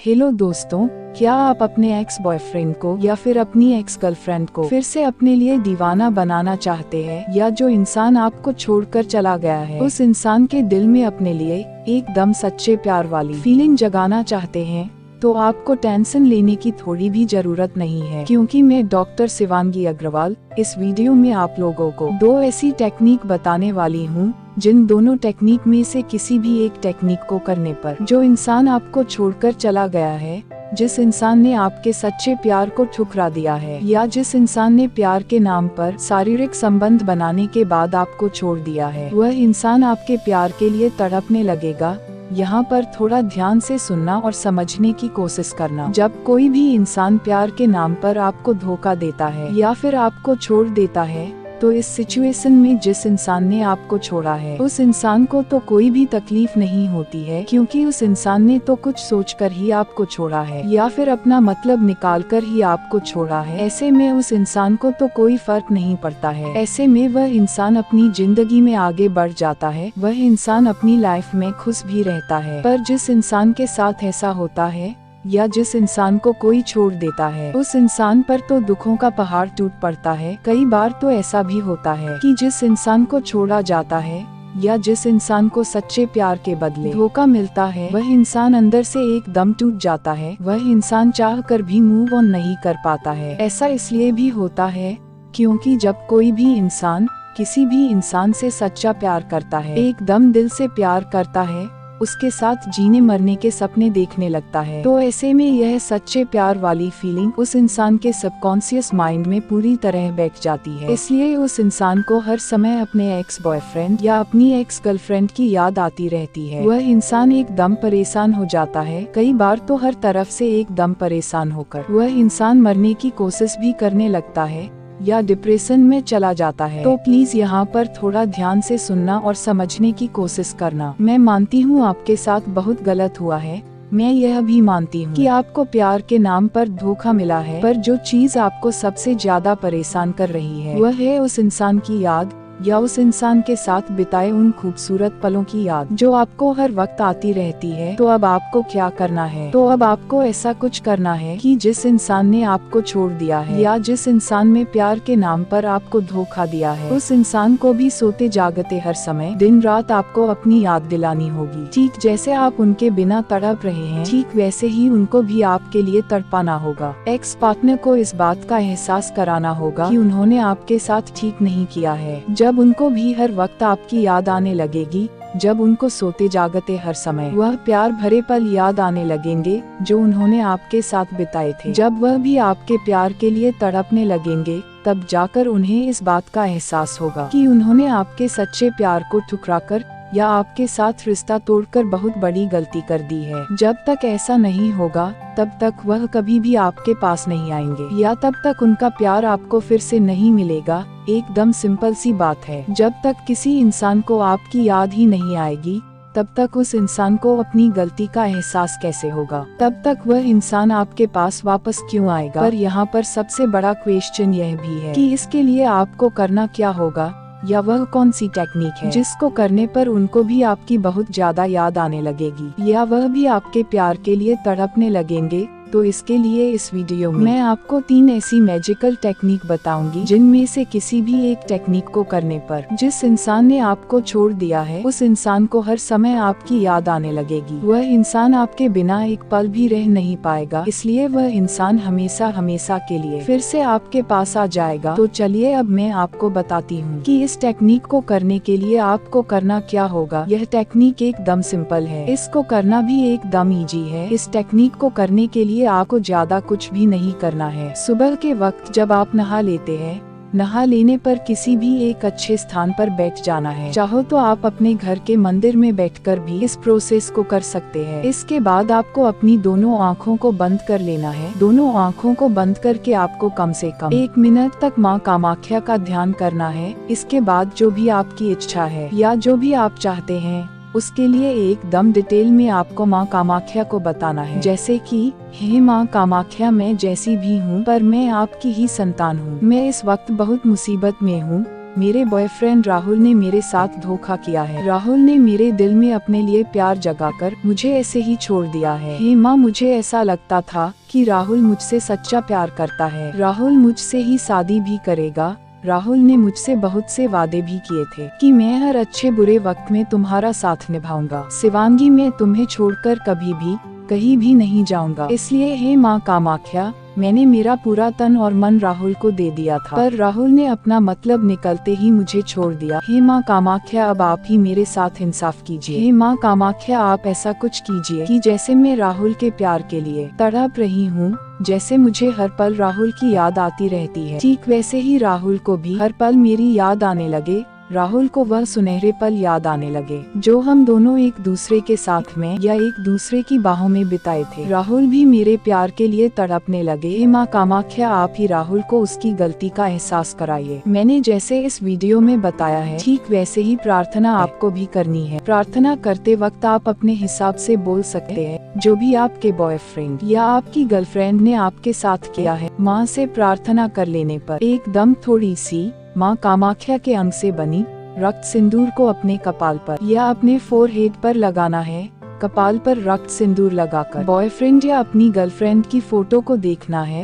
Hello दोस्तों, क्या आप अपने एक्स बॉयफ्रेंड को या फिर अपनी एक्स गर्लफ्रेंड को फिर से अपने लिए दीवाना बनाना चाहते हैं, या जो इंसान आपको छोड़कर चला गया है उस इंसान के दिल में अपने लिए एकदम सच्चे प्यार वाली फीलिंग जगाना चाहते हैं? तो आपको टेंशन लेने की थोड़ी भी जरूरत नहीं है, क्योंकि मैं डॉक्टर शिवांगी अग्रवाल इस वीडियो में आप लोगों को 2 ऐसी टेक्निक बताने वाली हूँ, जिन दोनों टेक्निक में से किसी भी एक टेक्निक को करने पर जो इंसान आपको छोड़कर चला गया है, जिस इंसान ने आपके सच्चे प्यार को ठुकरा दिया है, या जिस इंसान ने प्यार के नाम पर शारीरिक संबंध बनाने के बाद आपको छोड़ दिया है, वह इंसान आपके प्यार के लिए तड़पने लगेगा। यहाँ पर थोड़ा ध्यान से सुनना और समझने की कोशिश करना। जब कोई भी इंसान प्यार के नाम पर आपको धोखा देता है या फिर आपको छोड़ देता है, तो इस सिचुएशन में जिस इंसान ने आपको छोड़ा है उस इंसान को तो कोई भी तकलीफ नहीं होती है, क्योंकि उस इंसान ने तो कुछ सोचकर ही आपको छोड़ा है या फिर अपना मतलब निकालकर ही आपको छोड़ा है। ऐसे में उस इंसान को तो कोई फर्क नहीं पड़ता है। ऐसे में वह इंसान अपनी जिंदगी में आगे बढ़ जाता है, वह इंसान अपनी लाइफ में खुश भी रहता है। पर जिस इंसान के साथ ऐसा होता है या जिस इंसान को कोई छोड़ देता है, उस इंसान पर तो दुखों का पहाड़ टूट पड़ता है। कई बार तो ऐसा भी होता है कि जिस इंसान को छोड़ा जाता है या जिस इंसान को सच्चे प्यार के बदले धोखा मिलता है, वह इंसान अंदर से एकदम टूट जाता है। वह इंसान चाह कर भी मूव ऑन नहीं कर पाता है। ऐसा इसलिए भी होता है क्योंकि जब कोई भी इंसान किसी भी इंसान से सच्चा प्यार करता है, एकदम दिल से प्यार करता है, उसके साथ जीने मरने के सपने देखने लगता है, तो ऐसे में यह सच्चे प्यार वाली फीलिंग उस इंसान के सबकॉन्शियस माइंड में पूरी तरह बैठ जाती है। इसलिए उस इंसान को हर समय अपने एक्स बॉयफ्रेंड या अपनी एक्स गर्लफ्रेंड की याद आती रहती है। वह इंसान एकदम परेशान हो जाता है, कई बार तो हर तरफ से एकदम परेशान होकर वह इंसान मरने की कोशिश भी करने लगता है या डिप्रेशन में चला जाता है। तो प्लीज यहाँ पर थोड़ा ध्यान से सुनना और समझने की कोशिश करना। मैं मानती हूँ आपके साथ बहुत गलत हुआ है, मैं यह भी मानती हूँ कि आपको प्यार के नाम पर धोखा मिला है, पर जो चीज आपको सबसे ज्यादा परेशान कर रही है वह है उस इंसान की याद या उस इंसान के साथ बिताए उन खूबसूरत पलों की याद जो आपको हर वक्त आती रहती है। तो अब आपको क्या करना है? तो अब आपको ऐसा कुछ करना है कि जिस इंसान ने आपको छोड़ दिया है या जिस इंसान में प्यार के नाम पर आपको धोखा दिया है, उस इंसान को भी सोते जागते हर समय दिन रात आपको अपनी याद दिलानी होगी। ठीक जैसे आप उनके बिना तड़प रहे हैं, ठीक वैसे ही उनको भी आपके लिए तड़पाना होगा। एक्स पार्टनर को इस बात का एहसास कराना होगा कि उन्होंने आपके साथ ठीक नहीं किया है। जब उनको भी हर वक्त आपकी याद आने लगेगी, जब उनको सोते जागते हर समय वह प्यार भरे पल याद आने लगेंगे जो उन्होंने आपके साथ बिताए थे, जब वह भी आपके प्यार के लिए तड़पने लगेंगे, तब जाकर उन्हें इस बात का एहसास होगा कि उन्होंने आपके सच्चे प्यार को ठुकराकर या आपके साथ रिश्ता तोड़कर बहुत बड़ी गलती कर दी है। जब तक ऐसा नहीं होगा तब तक वह कभी भी आपके पास नहीं आएंगे, या तब तक उनका प्यार आपको फिर से नहीं मिलेगा। एकदम सिंपल सी बात है। जब तक किसी इंसान को आपकी याद ही नहीं आएगी, तब तक उस इंसान को अपनी गलती का एहसास कैसे होगा? तब तक वह इंसान आपके पास वापस क्यों आएगा? पर यहाँ पर सबसे बड़ा क्वेश्चन यह भी है कि इसके लिए आपको करना क्या होगा, या वह कौन सी टेक्निक है जिसको करने पर उनको भी आपकी बहुत ज्यादा याद आने लगेगी, या वह भी आपके प्यार के लिए तड़पने लगेंगे। तो इसके लिए इस वीडियो में मैं आपको 3 ऐसी मैजिकल टेक्निक बताऊंगी, जिनमें से किसी भी एक टेक्निक को करने पर जिस इंसान ने आपको छोड़ दिया है उस इंसान को हर समय आपकी याद आने लगेगी। वह इंसान आपके बिना एक पल भी रह नहीं पाएगा, इसलिए वह इंसान हमेशा हमेशा के लिए फिर से आपके पास आ जाएगा। तो चलिए अब मैं आपको बताती हूँ कि इस टेक्निक को करने के लिए आपको करना क्या होगा। यह टेक्निक एकदम सिंपल है, इसको करना भी एकदम इजी है। इस टेक्निक को करने के लिए आपको ज्यादा कुछ भी नहीं करना है। सुबह के वक्त जब आप नहा लेते हैं, नहा लेने पर किसी भी एक अच्छे स्थान पर बैठ जाना है। चाहो तो आप अपने घर के मंदिर में बैठकर भी इस प्रोसेस को कर सकते हैं। इसके बाद आपको अपनी दोनों आँखों को बंद कर लेना है। दोनों आँखों को बंद करके आपको कम से कम 1 मिनट तक माँ कामाख्या का ध्यान करना है। इसके बाद जो भी आपकी इच्छा है या जो भी आप चाहते हैं उसके लिए एकदम डिटेल में आपको माँ कामाख्या को बताना है। जैसे कि हे माँ कामाख्या, मैं जैसी भी हूँ पर मैं आपकी ही संतान हूँ। मैं इस वक्त बहुत मुसीबत में हूँ, मेरे बॉयफ्रेंड राहुल ने मेरे साथ धोखा किया है। राहुल ने मेरे दिल में अपने लिए प्यार जगाकर मुझे ऐसे ही छोड़ दिया है। हे माँ, मुझे ऐसा लगता था कि राहुल मुझसे सच्चा प्यार करता है। राहुल मुझसे ही शादी भी करेगा। राहुल ने मुझसे बहुत से वादे भी किए थे कि मैं हर अच्छे बुरे वक्त में तुम्हारा साथ निभाऊंगा। शिवांगी, मैं तुम्हें छोड़कर कभी भी कहीं भी नहीं जाऊंगा। इसलिए हे माँ कामाख्या, मैंने मेरा पूरा तन और मन राहुल को दे दिया था, पर राहुल ने अपना मतलब निकलते ही मुझे छोड़ दिया। हे माँ कामाख्या, अब आप ही मेरे साथ इंसाफ कीजिए। हे माँ कामाख्या, आप ऐसा कुछ कीजिए कि जैसे मैं राहुल के प्यार के लिए तड़प रही हूँ, जैसे मुझे हर पल राहुल की याद आती रहती है, ठीक वैसे ही राहुल को भी हर पल मेरी याद आने लगे। राहुल को वह सुनहरे पल याद आने लगे जो हम दोनों एक दूसरे के साथ में या एक दूसरे की बाहों में बिताए थे। राहुल भी मेरे प्यार के लिए तड़पने लगे। हे माँ कामाख्या, आप ही राहुल को उसकी गलती का एहसास कराइए। मैंने जैसे इस वीडियो में बताया है, ठीक वैसे ही प्रार्थना आपको भी करनी है। प्रार्थना करते वक्त आप अपने हिसाब से बोल सकते हैं जो भी आपके बॉयफ्रेंड या आपकी गर्लफ्रेंड ने आपके साथ किया है। माँ से प्रार्थना कर लेने पर एकदम थोड़ी सी माँ कामाख्या के अंग से बनी रक्त सिंदूर को अपने कपाल पर या अपने फोरहेड पर लगाना है। कपाल पर रक्त सिंदूर लगाकर बॉयफ्रेंड या अपनी गर्लफ्रेंड की फोटो को देखना है।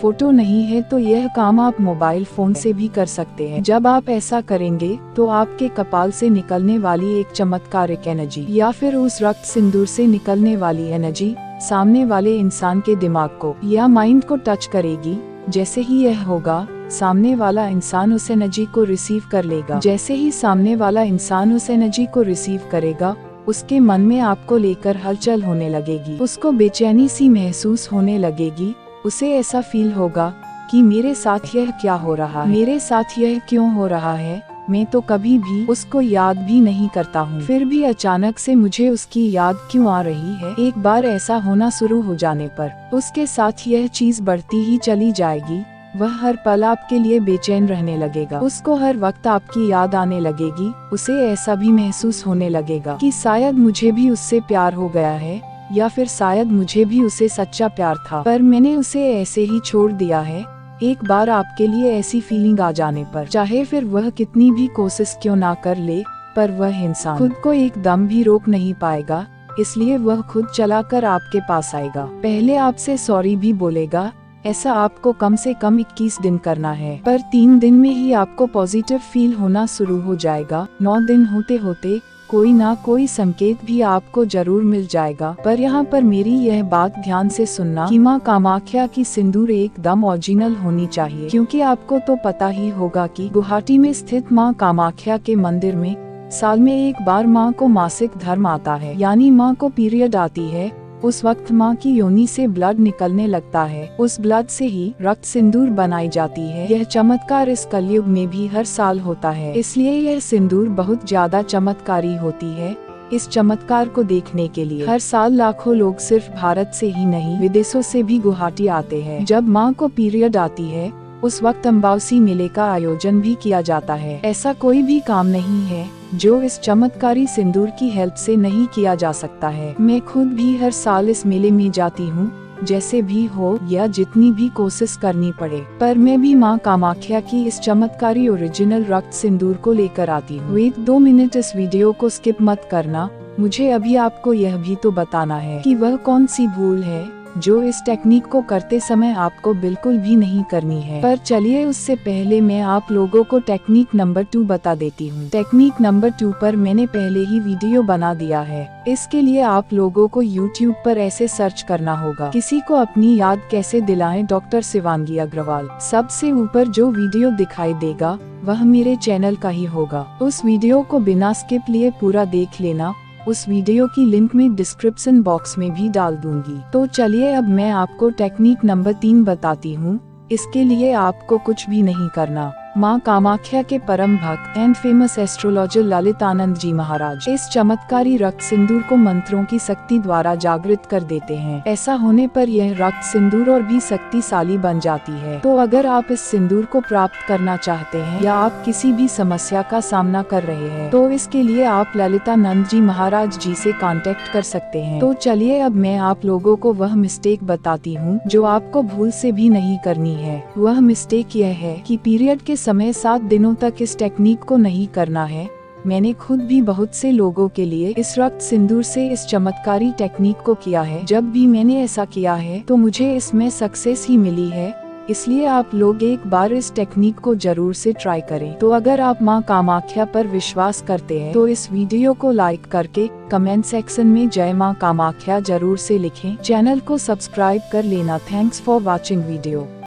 फोटो नहीं है तो यह काम आप मोबाइल फोन से भी कर सकते हैं। जब आप ऐसा करेंगे तो आपके कपाल से निकलने वाली एक चमत्कारिक एनर्जी या फिर उस रक्त सिंदूर से निकलने वाली एनर्जी सामने वाले इंसान के दिमाग को या माइंड को टच करेगी। जैसे ही यह होगा, सामने वाला इंसान उस एनर्जी को रिसीव कर लेगा। जैसे ही सामने वाला इंसान उस एनर्जी को रिसीव करेगा, उसके मन में आपको लेकर हलचल होने लगेगी। उसको बेचैनी सी महसूस होने लगेगी। उसे ऐसा फील होगा कि मेरे साथ यह क्या हो रहा है, मेरे साथ यह क्यों हो रहा है, मैं तो कभी भी उसको याद भी नहीं करता हूँ, फिर भी अचानक से मुझे उसकी याद क्यों आ रही है। एक बार ऐसा होना शुरू हो जाने पर उसके साथ यह चीज बढ़ती ही चली जाएगी। वह हर पल आपके लिए बेचैन रहने लगेगा। उसको हर वक्त आपकी याद आने लगेगी। उसे ऐसा भी महसूस होने लगेगा कि शायद मुझे भी उससे प्यार हो गया है या फिर शायद मुझे भी उसे सच्चा प्यार था, पर मैंने उसे ऐसे ही छोड़ दिया है। एक बार आपके लिए ऐसी फीलिंग आ जाने पर चाहे फिर वह कितनी भी कोशिश क्यों ना कर ले, पर वह इंसान खुद को एकदम भी रोक नहीं पाएगा। इसलिए वह खुद चलाकर आपके पास आएगा। पहले आपसे सॉरी भी बोलेगा। ऐसा आपको कम से कम 21 दिन करना है, पर 3 दिन में ही आपको पॉजिटिव फील होना शुरू हो जाएगा। 9 दिन होते होते कोई ना कोई संकेत भी आपको जरूर मिल जाएगा। पर यहाँ पर मेरी यह बात ध्यान से सुनना कि माँ कामाख्या की सिंदूर एकदम ओरिजिनल होनी चाहिए, क्योंकि आपको तो पता ही होगा कि गुवाहाटी में स्थित माँ कामाख्या के मंदिर में साल में एक बार माँ को मासिक धर्म आता है, यानी माँ को पीरियड आती है। उस वक्त माँ की योनि से ब्लड निकलने लगता है। उस ब्लड से ही रक्त सिंदूर बनाई जाती है। यह चमत्कार इस कलयुग में भी हर साल होता है, इसलिए यह सिंदूर बहुत ज्यादा चमत्कारी होती है। इस चमत्कार को देखने के लिए हर साल लाखों लोग सिर्फ भारत से ही नहीं विदेशों से भी गुवाहाटी आते हैं। जब माँ को पीरियड आती है उस वक्त अम्बावसी मेले का आयोजन भी किया जाता है। ऐसा कोई भी काम नहीं है जो इस चमत्कारी सिंदूर की हेल्प से नहीं किया जा सकता है। मैं खुद भी हर साल इस मेले में जाती हूँ, जैसे भी हो या जितनी भी कोशिश करनी पड़े, पर मैं भी माँ कामाख्या की इस चमत्कारी ओरिजिनल रक्त सिंदूर को लेकर आती हूँ। वेट 2 मिनट, इस वीडियो को स्किप मत करना। मुझे अभी आपको यह भी तो बताना है कि वह कौन सी भूल है जो इस टेक्निक को करते समय आपको बिल्कुल भी नहीं करनी है। पर चलिए उससे पहले मैं आप लोगों को टेक्निक नंबर 2 बता देती हूँ। टेक्निक नंबर 2 पर मैंने पहले ही वीडियो बना दिया है। इसके लिए आप लोगों को YouTube पर ऐसे सर्च करना होगा, किसी को अपनी याद कैसे दिलाएं, डॉक्टर शिवांगी अग्रवाल। सबसे ऊपर जो वीडियो दिखाई देगा वह मेरे चैनल का ही होगा। उस वीडियो को बिना स्किप लिए पूरा देख लेना। उस वीडियो की लिंक मैं डिस्क्रिप्शन बॉक्स में भी डाल दूंगी। तो चलिए अब मैं आपको टेक्निक नंबर 3 बताती हूँ। इसके लिए आपको कुछ भी नहीं करना। माँ कामाख्या के परम भक्त एंड फेमस एस्ट्रोलॉजर ललितानंद जी महाराज इस चमत्कारी रक्त सिंदूर को मंत्रों की शक्ति द्वारा जागृत कर देते हैं। ऐसा होने पर यह रक्त सिंदूर और भी शक्तिशाली बन जाती है। तो अगर आप इस सिंदूर को प्राप्त करना चाहते हैं या आप किसी भी समस्या का सामना कर रहे हैं, तो इसके लिए आप ललितानंद जी महाराज जी से कांटेक्ट कर सकते हैं। तो चलिए अब मैं आप लोगों को वह मिस्टेक बताती हूँ जो आपको भूल से भी नहीं करनी है। वह मिस्टेक यह है कि पीरियड के समय 7 दिनों तक इस टेक्निक को नहीं करना है। मैंने खुद भी बहुत से लोगों के लिए इस रक्त सिंदूर से इस चमत्कारी टेक्निक को किया है। जब भी मैंने ऐसा किया है तो मुझे इसमें सक्सेस ही मिली है। इसलिए आप लोग एक बार इस टेक्निक को जरूर से ट्राई करें। तो अगर आप मां कामाख्या पर विश्वास करते हैं तो इस वीडियो को लाइक करके कमेंट सेक्शन में जय मां कामाख्या जरूर से लिखें। चैनल को सब्सक्राइब कर लेना। Thanks for watching video.